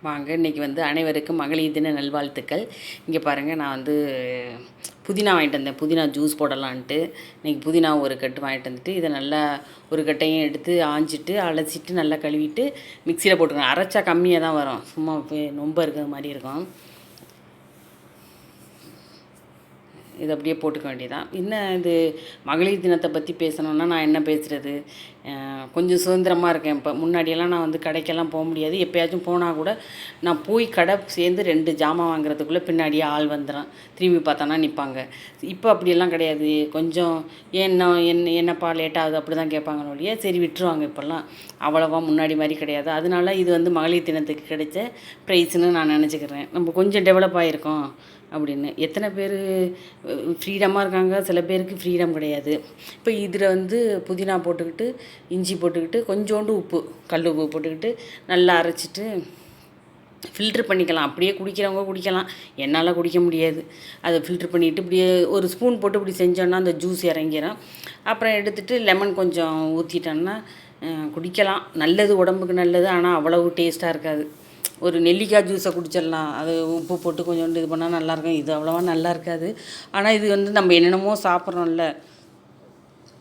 வாங்க இன்றைக்கி வந்து அனைவருக்கும் மகளிர் தின நல்வாழ்த்துக்கள். இங்கே பாருங்கள், நான் வந்து புதினா வாங்கிட்டு வந்தேன். புதினா ஜூஸ் போடலான்ட்டு இன்றைக்கி புதினா ஒரு கட்டு வாங்கிட்டு வந்துட்டு இதை நல்லா ஒரு கட்டையும் எடுத்து ஆஞ்சிட்டு அலசிட்டு நல்லா கழுவிட்டு மிக்சியில் போட்டுருவேன். அரைச்சா கம்மியாக தான் வரும், சும்மா ரொம்ப இருக்கிற மாதிரி இருக்கும். இது அப்படியே போட்டுக்க வேண்டியதான். இன்னும் இது மகளிர் தினத்தை பற்றி பேசணுன்னா நான் என்ன பேசுகிறது? கொஞ்சம் சுதந்திரமாக இருக்கேன் இப்போ. முன்னாடியெல்லாம் நான் வந்து கடைக்கெல்லாம் போக முடியாது. எப்போயாச்சும் போனால் கூட நான் போய் கடை சேர்ந்து 2 ஜாமான் வாங்குறதுக்குள்ளே பின்னாடியே ஆள் வந்துடும். திரும்பி பார்த்தானா நிற்பாங்க. இப்போ அப்படியெல்லாம் கிடையாது. கொஞ்சம் என்னப்பா லேட் ஆகுது அப்படி தான் கேட்பாங்க ஒழிய சரி விட்டுருவாங்க. இப்போல்லாம் அவ்வளோவா முன்னாடி மாதிரி கிடையாது. அதனால இது வந்து மகளிர் தினத்துக்கு கிடைச்ச ப்ரைஸ்ன்னு நான் நினச்சிக்கிறேன். நம்ம கொஞ்சம் டெவலப் ஆகிருக்கோம் அப்படின்னு. எத்தனை பேர் ஃப்ரீடமாக இருக்காங்க, சில பேருக்கு ஃப்ரீடம் கிடையாது. இப்போ இதில் வந்து புதினா போட்டுக்கிட்டு இஞ்சி போட்டுக்கிட்டு கொஞ்சோண்டு உப்பு, கல் உப்பு போட்டுக்கிட்டு நல்லா அரைச்சிட்டு ஃபில்ட்ரு பண்ணிக்கலாம். அப்படியே குடிக்கிறவங்க குடிக்கலாம், என்னால் குடிக்க முடியாது. அதை ஃபில்ட்ரு பண்ணிவிட்டு இப்படியே ஒரு ஸ்பூன் போட்டு இப்படி செஞ்சோன்னா அந்த ஜூஸ் இறங்கிடும். அப்புறம் எடுத்துகிட்டு லெமன் கொஞ்சம் ஊற்றிட்டோன்னா குடிக்கலாம். நல்லது, உடம்புக்கு நல்லது. ஆனால் அவ்வளவு டேஸ்ட்டாக இருக்காது. ஒரு நெல்லிக்காய் ஜூஸை குடிச்சிடலாம், அது உப்பு போட்டு கொஞ்சோண்டு இது பண்ணால் நல்லாயிருக்கும். இது அவ்வளோவா நல்லா இருக்காது. ஆனால் இது வந்து நம்ம என்னென்னமோ சாப்பிட்றோம்ல,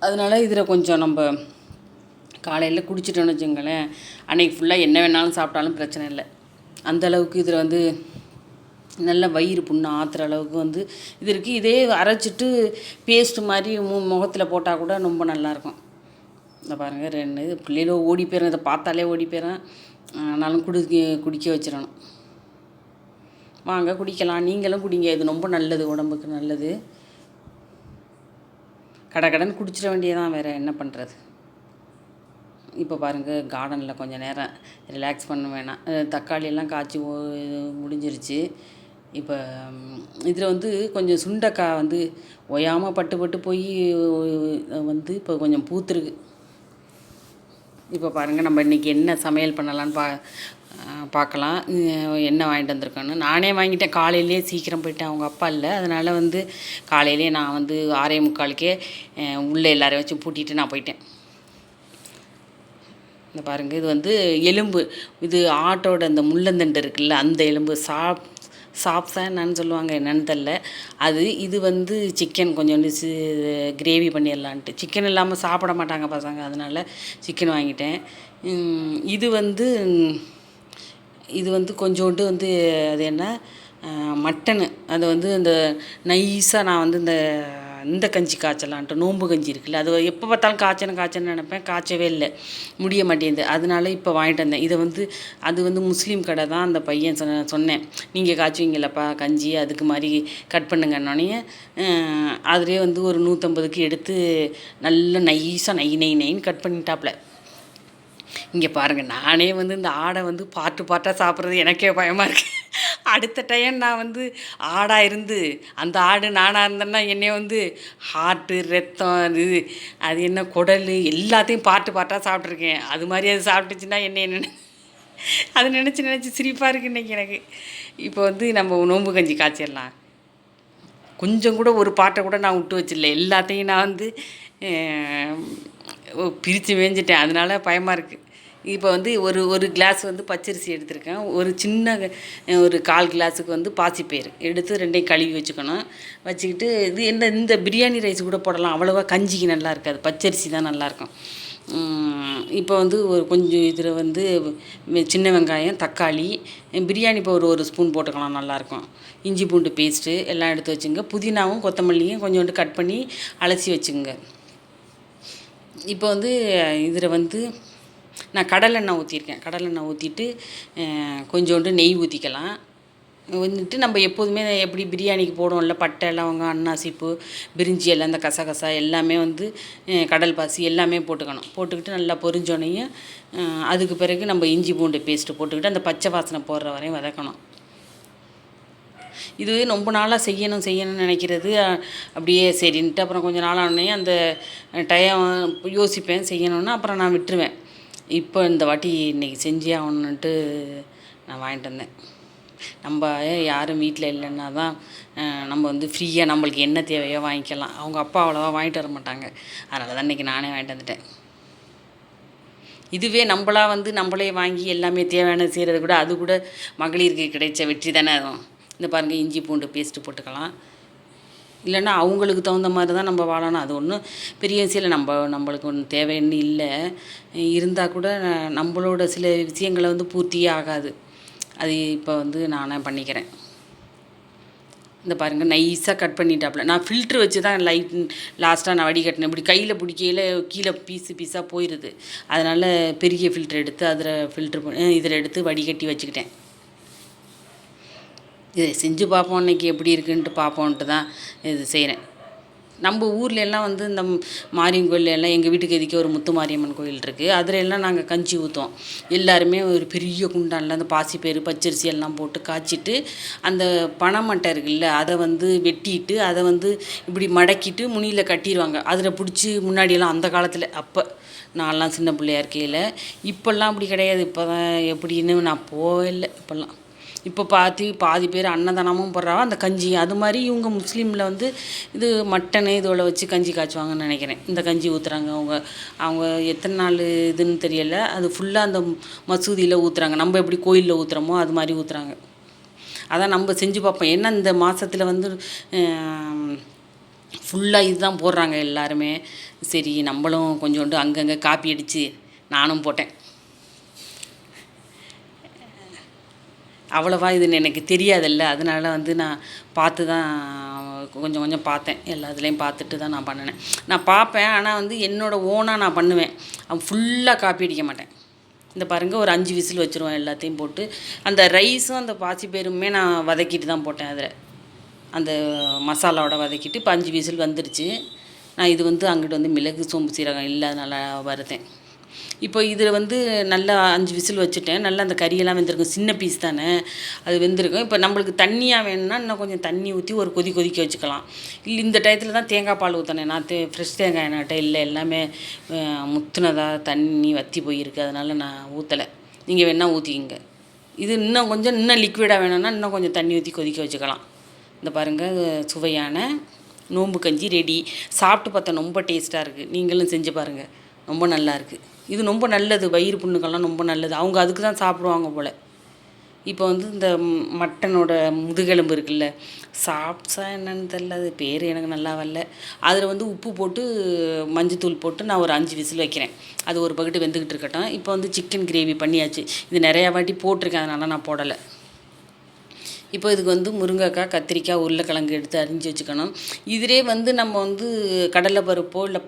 அதனால இதில் கொஞ்சம் நம்ம காலையில் குடிச்சிட்டோன்னு வச்சுங்களேன், அன்றைக்கி ஃபுல்லாக என்ன வேணாலும் சாப்பிட்டாலும் பிரச்சனை இல்லை. அந்தளவுக்கு இதில் வந்து நல்ல வயிறு புண்ணு ஆற்றுற அளவுக்கு வந்து இது இருக்குது. இதே அரைச்சிட்டு பேஸ்ட்டு மாதிரி முகத்தில் போட்டால் கூட ரொம்ப நல்லாயிருக்கும். இந்த பாருங்கள், 2 பிள்ளைகளோ ஓடி போயிடும், இதை பார்த்தாலே ஓடி போயிடும். ஆனாலும் குடிக்க வச்சிடணும். வாங்க குடிக்கலாம், நீங்களும் குடிங்க. இது ரொம்ப நல்லது, உடம்புக்கு நல்லது. கடன் குடிச்சிட வேண்டியதான், வேறு என்ன பண்ணுறது. இப்போ பாருங்கள், கார்டனில் கொஞ்சம் நேரம் ரிலாக்ஸ் பண்ண வேணாம். தக்காளியெல்லாம் காய்ச்சி முடிஞ்சிருச்சு. இப்போ இதில் வந்து கொஞ்சம் சுண்டைக்காய் வந்து ஒயாமல் பட்டு போய் வந்து இப்போ கொஞ்சம் பூத்துருக்கு. இப்போ பாருங்கள், நம்ம இன்றைக்கி என்ன சமையல் பண்ணலான்னு பார்க்கலாம். என்ன வாங்கிட்டு வந்திருக்கோன்னு நானே வாங்கிட்டேன். காலையிலே சீக்கிரம் போயிட்டேன், அவங்க அப்பா இல்லை. அதனால் வந்து காலையிலே நான் வந்து 6:45க்கே உள்ளே எல்லாரையும் வச்சு பூட்டிட்டு நான் போயிட்டேன். இந்த பாருங்கள், இது வந்து எலும்பு, இது ஆட்டோட அந்த முள்ளந்தண்டு இருக்குல்ல, அந்த எலும்பு சாப்ஸா என்னன்னு சொல்லுவாங்க, என்னன்னு தெரில. இது வந்து சிக்கன் கொஞ்சோண்டு கிரேவி பண்ணிடலான்ட்டு. சிக்கன் இல்லாமல் சாப்பிட மாட்டாங்க பசங்க, அதனால் சிக்கன் வாங்கிட்டேன். இது வந்து கொஞ்சோண்டு வந்து அது என்ன மட்டனு, அது வந்து இந்த நைஸாக நான் வந்து இந்த கஞ்சி காய்ச்சலான்ட்டு, நோம்பு கஞ்சி இருக்குல்ல, அது எப்போ பார்த்தாலும் காய்ச்சன்னு நினைப்பேன், காய்ச்சவே இல்லை, முடிய மாட்டேங்குது. அதனால இப்போ வாங்கிட்டு வந்தேன். இதை வந்து அது வந்து முஸ்லீம் கடை தான். அந்த பையன் சொன்னேன், நீங்கள் காய்ச்சுவீங்களப்பா கஞ்சி, அதுக்கு மாதிரி கட் பண்ணுங்கன்னொடனே அதிலே வந்து ஒரு 150க்கு எடுத்து நல்ல நைஸாக நைன்னு கட் பண்ணிட்டாப்புல. இங்கே பாருங்கள், நானே வந்து இந்த ஆடை வந்து பார்ட்டாக சாப்பிட்றது எனக்கே பயமாக இருக்குது. அடுத்த டைம் நான் வந்து ஆடாக இருந்து அந்த ஆடு நானாக இருந்தேன்னா என்னைய வந்து ஹார்ட்டு, ரத்தம், அது என்ன குடல் எல்லாத்தையும் பார்ட்டாக சாப்பிட்ருக்கேன். அது மாதிரி அது சாப்பிட்டுச்சுன்னா என்ன அது நினச்சி சிரிப்பாக இருக்குது இன்றைக்கி எனக்கு. இப்போ வந்து நம்ம நோம்பு கஞ்சி காய்ச்சிடலாம். கொஞ்சம் கூட ஒரு பாட்டை கூட நான் விட்டு வச்சிடல, எல்லாத்தையும் நான் வந்து பிரித்து மேய்ஞ்சிட்டேன். அதனால் பயமாக இருக்குது. இப்போ வந்து ஒரு கிளாஸ் வந்து பச்சரிசி எடுத்திருக்கேன். ஒரு சின்ன ஒரு 1/4 கிளாஸுக்கு வந்து பாசிப்பயிறு எடுத்து 2ஐயும் கழுவி வச்சுக்கணும். வச்சுக்கிட்டு இது இந்த பிரியாணி ரைஸ் கூட போடலாம், அவ்வளோவா கஞ்சிக்கு நல்லா இருக்காது, பச்சரிசி தான் நல்லாயிருக்கும். இப்போ வந்து ஒரு கொஞ்சம் இதில் வந்து சின்ன வெங்காயம், தக்காளி, பிரியாணி பவுடர் ஒரு ஸ்பூன் போட்டுக்கலாம், நல்லாயிருக்கும். இஞ்சி பூண்டு பேஸ்ட்டு எல்லாம் எடுத்து வச்சுங்க. புதினாவும் கொத்தமல்லியும் கொஞ்சோண்டு கட் பண்ணி அலசி வச்சுங்க. இப்போ வந்து இதில் வந்து நான் கடலெண்ணெய் ஊற்றிருக்கேன். கடலெண்ணெய் ஊற்றிட்டு கொஞ்சோண்டு நெய் ஊற்றிக்கலாம். வந்துட்டு நம்ம எப்போதுமே எப்படி பிரியாணிக்கு போடுவோம்ல, பட்டை, லவங்கம், அன்னாசிப்பூ, பிரிஞ்சி எல்லாம், இந்த கசகசா எல்லாமே வந்து கடல் பாசி எல்லாமே போட்டுக்கிட்டு நல்லா பொரிஞ்சோனையும் அதுக்கு பிறகு நம்ம இஞ்சி பூண்டு பேஸ்ட்டு போட்டுக்கிட்டு அந்த பச்சை வாசனை போடுற வரையும் வதக்கணும். இது ரொம்ப நாளாக செய்யணும்னு நினைக்கிறது, அப்படியே சரின்ட்டு அப்புறம் கொஞ்சம் நாள் ஆனோடனே அந்த டைம் யோசிப்பேன் செய்யணுன்னு, அப்புறம் நான் விட்டுருவேன். இப்போ இந்த வாட்டி இன்றைக்கி செஞ்சே ஆகணுன்ட்டு நான் வாங்கிட்டு வந்தேன். நம்ம யாரும் வீட்டில் இல்லைன்னா தான் நம்ம வந்து ஃப்ரீயாக நம்மளுக்கு என்ன தேவையோ வாங்கிக்கலாம். அவங்க அப்பா அவ்வளோவா வாங்கிட்டு வர மாட்டாங்க, அதனால தான் இன்றைக்கி நானே வாங்கிட்டு வந்துட்டேன். இதுவே நம்மளா வந்து நம்மளே வாங்கி எல்லாமே தேவையானது செய்கிறது கூட அது கூட மகளிருக்கு கிடைச்ச வெற்றி தானே அதுவும். இந்த பாருங்கள், இஞ்சி பூண்டு பேஸ்ட்டு போட்டுக்கலாம். இல்லைன்னா அவங்களுக்கு தகுந்த மாதிரி தான் நம்ம வாழணும். அது ஒன்றும் பெரிய விஷயம் இல்லை. நம்மளுக்கு ஒன்றும் தேவைன்னு இல்லை. இருந்தால் கூட நம்மளோட சில விஷயங்களை வந்து பூர்த்தியே ஆகாது. அது இப்போ வந்து நானே பண்ணிக்கிறேன். இந்த பாருங்கள், நைஸாக கட் பண்ணிட்டாப்புல. நான் ஃபில்ட்ரு வச்சு தான் லாஸ்ட்டாக நான் வடிகட்டினேன். இப்படி கையில் பிடிக்கையில் கீழே பீஸாக போயிடுது. அதனால் பெரிய ஃபில்ட்ரு எடுத்து இதில் எடுத்து வடிகட்டி வச்சுக்கிட்டேன். இதை செஞ்சு பார்ப்போம், இன்றைக்கி எப்படி இருக்குன்ட்டு பார்ப்போன்ட்டு தான் இது செய்கிறேன். நம்ம ஊரில் எல்லாம் வந்து இந்த மாரியம்மன் கோயில் எல்லாம் எங்கள் வீட்டுக்கு எதுக்கே ஒரு முத்து மாரியம்மன் கோயில் இருக்குது. அதில் எல்லாம் நாங்கள் கஞ்சி ஊற்றுவோம். எல்லாருமே ஒரு பெரிய குண்டானில் அந்த பாசிப்பயிறு பச்சரிசி எல்லாம் போட்டு காய்ச்சிட்டு அந்த பனைமட்டை இருக்குல்ல அதை வந்து வெட்டிட்டு அதை வந்து இப்படி மடக்கிட்டு முனியில் கட்டிடுவாங்க. அதில் பிடிச்சி முன்னாடியெல்லாம் அந்த காலத்தில் அப்போ நான்லாம் சின்ன பிள்ளையா இருக்கையில். இப்போல்லாம் அப்படி கிடையாது. இப்போ தான் எப்படின்னு நான் போகலை. இப்போ பாதி பேர் அன்னதானமும் போடுறாங்க அந்த கஞ்சி. அது மாதிரி இவங்க முஸ்லீமில் வந்து இது மட்டனு இதோட வச்சு கஞ்சி காய்ச்சுவாங்கன்னு நினைக்கிறேன். இந்த கஞ்சி ஊற்றுறாங்க. அவங்க எத்தனை நாள் இதுன்னு தெரியலை. அது ஃபுல்லாக அந்த மசூதியில் ஊற்றுறாங்க. நம்ம எப்படி கோயிலில் ஊற்றுறோமோ அது மாதிரி ஊற்றுறாங்க. அதான் நம்ம செஞ்சு பார்ப்போம். ஏன்னா இந்த மாதத்தில் வந்து ஃபுல்லாக இதுதான் போடுறாங்க எல்லாருமே. சரி, நம்மளும் கொஞ்சோண்டு அங்கங்கே காப்பி அடித்து நானும் போட்டேன். அவ்வளவா இதுன்னு எனக்கு தெரியாதில்ல. அதனால் வந்து நான் பார்த்து தான் கொஞ்சம் பார்த்தேன். எல்லாத்துலேயும் பார்த்துட்டு தான் நான் பண்ணினேன். நான் பார்ப்பேன், ஆனால் வந்து என்னோடய ஓனாக நான் பண்ணுவேன். ஃபுல்லாக காப்பி அடிக்க மாட்டேன். இந்த பாருங்கள், ஒரு 5 விசில் வச்சுருவேன் எல்லாத்தையும் போட்டு. அந்த ரைஸும் அந்த பாசிப்பயிறுமே நான் வதக்கிட்டு தான் போட்டேன். அதில் அந்த மசாலாவோட வதக்கிட்டு இப்போ 5 விசில் வந்துடுச்சு. நான் இது வந்து அங்கிட்டு வந்து மிளகு சோம்பு சீரகம் இல்லாதனால வறுத்தேன். இப்போ இதில் வந்து நல்லா 5 விசில் வச்சுட்டேன். நல்லா அந்த கறியெல்லாம் வெந்திருக்கும். சின்ன பீஸ் தானே, அது வெந்திருக்கும். இப்போ நம்மளுக்கு தண்ணியாக வேணும்னா இன்னும் கொஞ்சம் தண்ணி ஊற்றி ஒரு கொதிக்க வச்சுக்கலாம். இல்லை இந்த டயத்தில் தான் தேங்காய் பால் ஊற்றினேன். நான் ஃப்ரெஷ் தேங்காய் என்கிட்ட இல்லை. எல்லாமே முத்துனதாக தண்ணி வற்றி போயிருக்கு. அதனால் நான் ஊற்றலை. நீங்கள் வேணால் ஊற்றிக்கிங்க. இது இன்னும் லிக்விடாக வேணும்னா இன்னும் கொஞ்சம் தண்ணி ஊற்றி கொதிக்க வச்சுக்கலாம். இந்த பாருங்கள், சுவையான நோம்பு கஞ்சி ரெடி. சாப்பிட்டு பார்த்தா ரொம்ப டேஸ்ட்டாக இருக்குது. நீங்களும் செஞ்சு பாருங்கள், ரொம்ப நல்லாயிருக்கு. இது ரொம்ப நல்லது, வயிறு புண்ணுக்கெல்லாம் ரொம்ப நல்லது. அவங்க அதுக்கு தான் சாப்பிடுவாங்க போல். இப்போ வந்து இந்த மட்டனோட முதுகெலும்பு இருக்குல்ல, சாப்ஸா என்னன்னு தெரில, அது பேர் எனக்கு நல்லா வரல. அதில் வந்து உப்பு போட்டு மஞ்சத்தூள் போட்டு நான் ஒரு 5 விசில் வைக்கிறேன். அது ஒரு பக்கெட்டு வெந்துக்கிட்டு இருக்கட்டும். இப்போ வந்து சிக்கன் கிரேவி பண்ணியாச்சு. இது நிறையா வாட்டி போட்டிருக்கேன், அதனால் நான் போடலை. இப்போ இதுக்கு வந்து முருங்கைக்காய், கத்திரிக்காய், உருளைக்கிழங்கு எடுத்து அரிஞ்சு வச்சுக்கணும். இதிலே வந்து நம்ம வந்து கடலைப்பருப்போ இல்லை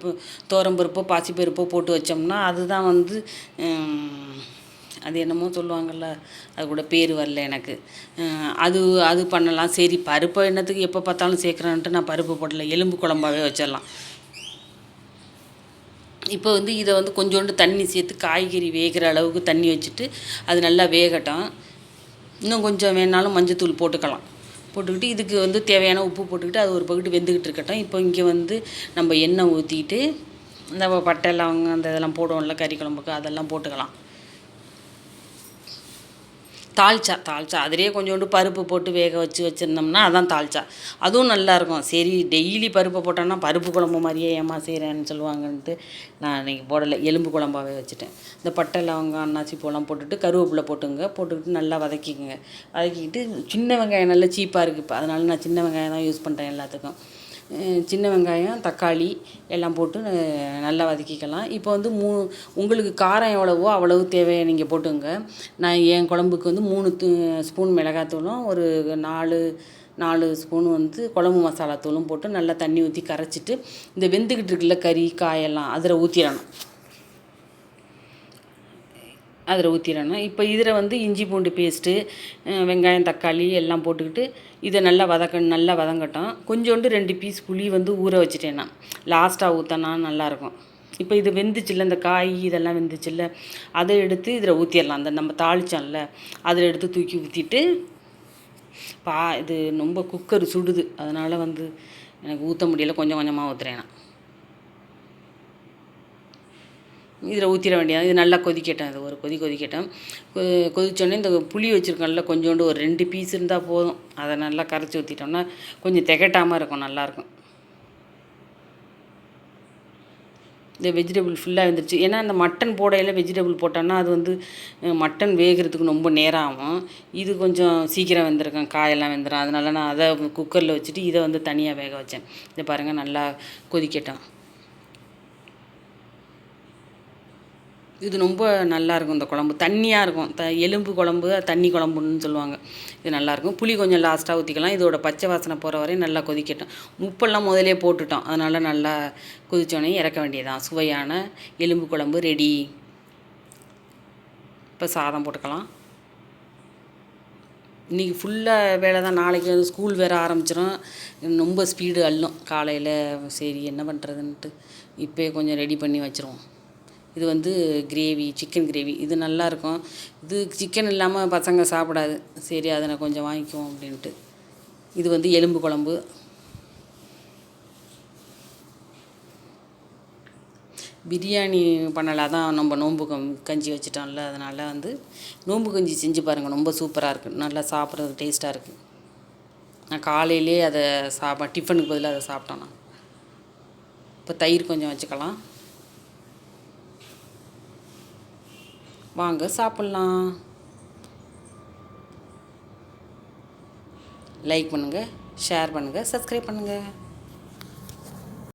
துவரம்பருப்போ பாசிப்பருப்போ போட்டு வச்சோம்னா அதுதான் வந்து அது என்னமோ சொல்லுவாங்கள்ல, அது கூட பேர் வரல எனக்கு. அது பண்ணலாம். சரி, பருப்பை என்னத்துக்கு எப்போ பார்த்தாலும் சேர்க்குறான்ட்டு நான் பருப்பு போடலை. எலும்பு குழம்பாகவே வச்சிடலாம். இப்போ வந்து இதை வந்து கொஞ்சோண்டு தண்ணி சேர்த்து காய்கறி வேகிற அளவுக்கு தண்ணி வச்சுட்டு அது நல்லா வேகட்டும். இன்னும் கொஞ்சம் வேணாலும் மஞ்சத்தூள் போட்டுக்கலாம். போட்டுக்கிட்டு இதுக்கு வந்து தேவையான உப்பு போட்டுக்கிட்டு அது ஒரு பக்கெட்டு வெந்துக்கிட்டு இருக்கட்டும். இப்போ இங்கே வந்து நம்ம எண்ணெய் ஊற்றிட்டு இந்த பட்டை லவங்கம் அந்த இதெல்லாம் போடுவோம்ல கறி குழம்புக்கு, அதெல்லாம் போட்டுக்கலாம். தால்ச்சா அதிலே கொஞ்சோண்டு பருப்பு போட்டு வேக வச்சுருந்தோம்னா அதான் தால்ச்சா. அதுவும் நல்லாயிருக்கும். சரி, டெய்லி பருப்பை போட்டோன்னா பருப்பு குழம்பு மாதிரியே ஏமா செய்கிறேன்னு சொல்லுவாங்கன்ட்டு நான் இன்றைக்கி போடலை. எலும்பு குழம்பாகவே வச்சுட்டேன். இந்த பட்டை லவங்கம் அன்னாச்சி பூலாம் போட்டுட்டு கருவேப்பிலை போட்டுக்கிட்டு நல்லா வதக்கிக்கிட்டு சின்ன வெங்காயம் நல்லா சீப்பாக இருக்குது இப்போ. அதனால் நான் சின்ன வெங்காயம் தான் யூஸ் பண்ணுறேன் எல்லாத்துக்கும். சின்ன வெங்காயம், தக்காளி எல்லாம் போட்டு நல்லா வதக்கிக்கலாம். இப்போ வந்து உங்களுக்கு காரம் எவ்வளவோ அவ்வளவு தேவையை நீங்கள் போட்டுங்க. நான் என் குழம்புக்கு வந்து 3 ஸ்பூன் மிளகாத்தூளும் ஒரு 4 ஸ்பூன் வந்து குழம்பு மசாலா தூளும் போட்டு நல்லா தண்ணி ஊற்றி கரைச்சிட்டு இந்த வெந்துக்கிட்டு இருக்குல்ல கறி காயெல்லாம் அதில் ஊற்றிடணும். இப்போ இதில் வந்து இஞ்சி பூண்டு பேஸ்ட்டு, வெங்காயம், தக்காளி எல்லாம் போட்டுக்கிட்டு இதை நல்லா வதங்கட்டும். கொஞ்சோண்டு 2 பீஸ் புளி வந்து ஊற வச்சுட்டேன் நான். லாஸ்ட்டாக ஊற்றினா நல்லாயிருக்கும். இப்போ இது வெந்துச்சுல்ல, இந்த காய் இதெல்லாம் வெந்துச்சுல்ல, அதை எடுத்து இதில் ஊற்றிடலாம். அந்த நம்ம தாளிச்சோம்ல அதில் எடுத்து தூக்கி ஊற்றிட்டு இது ரொம்ப குக்கர் சுடுது, அதனால் வந்து எனக்கு ஊற்ற முடியலை. கொஞ்சம் கொஞ்சமாக ஊற்றுறேன் நான். இதில் ஊற்றிட வேண்டியது. இது நல்லா கொதிக்கட்டும். இது ஒரு கொதிக்கட்டும். கொதிச்சோடனே இந்த புளி வச்சுருக்கோம்ல, கொஞ்சோண்டு ஒரு 2 பீஸ் இருந்தால் போதும். அதை நல்லா கரைச்சி ஊற்றிட்டோம்னா கொஞ்சம் திகட்டாமல் இருக்கும், நல்லாயிருக்கும். இந்த வெஜிடபிள் ஃபுல்லாக வெந்துருச்சு. ஏன்னா அந்த மட்டன் போடையில் வெஜிடபிள் போட்டோன்னா அது வந்து மட்டன் வேகிறதுக்கு ரொம்ப நேரம் ஆகும். இது கொஞ்சம் சீக்கிரம் வெந்திருக்கும், காயெல்லாம் வெந்துடும். அதனால நான் அதை குக்கரில் வச்சுட்டு இதை வந்து தனியாக வேக வச்சேன். இதை பாருங்கள், நல்லா கொதிக்கட்டும். இது ரொம்ப நல்லாயிருக்கும். இந்த குழம்பு தண்ணியாக இருக்கும். எலும்பு குழம்பு, தண்ணி குழம்புன்னு சொல்லுவாங்க. இது நல்லாயிருக்கும். புளி கொஞ்சம் லாஸ்ட்டாக ஊற்றிக்கலாம். இதோட பச்சை வாசனை போகிற வரையும் நல்லா கொதிக்கட்டும். உப்பெல்லாம் முதலே போட்டுட்டோம். அதனால் நல்லா கொதித்தோடனே இறக்க வேண்டியதான். சுவையான எலும்பு குழம்பு ரெடி. இப்போ சாதம் போட்டுக்கலாம். இன்றைக்கி ஃபுல்லாக வேலை தான். நாளைக்கு வந்து ஸ்கூல் வேறு ஆரம்பிச்சிடும். ரொம்ப ஸ்பீடு அள்ளும் காலையில். சரி என்ன பண்ணுறதுன்ட்டு இப்போயே கொஞ்சம் ரெடி பண்ணி வச்சுருவோம். இது வந்து கிரேவி, சிக்கன் கிரேவி. இது நல்லாயிருக்கும். இது சிக்கன் இல்லாமல் பசங்க சாப்பிடாது. சரி அதை நான் கொஞ்சம் வாங்கிக்குவோம் அப்படின்ட்டு. இது வந்து எலும்பு குழம்பு. பிரியாணி பண்ணலை, தான் நம்ம நோன்பு கஞ்சி வச்சிட்டோம்ல. அதனால் வந்து நோன்பு கஞ்சி செஞ்சு பாருங்கள், ரொம்ப சூப்பராக இருக்குது. நல்லா சாப்பிட்றதுக்கு டேஸ்ட்டாக இருக்குது. நான் காலையிலே அதை டிஃபனுக்கு பதிலாக அதை சாப்பிட்டோம். நான் இப்போ தயிர் கொஞ்சம் வச்சுக்கலாம். வாங்க சாப்பிட்லாம். லைக் பண்ணுங்கள், ஷேர் பண்ணுங்கள், சப்ஸ்கிரைப் பண்ணுங்கள்.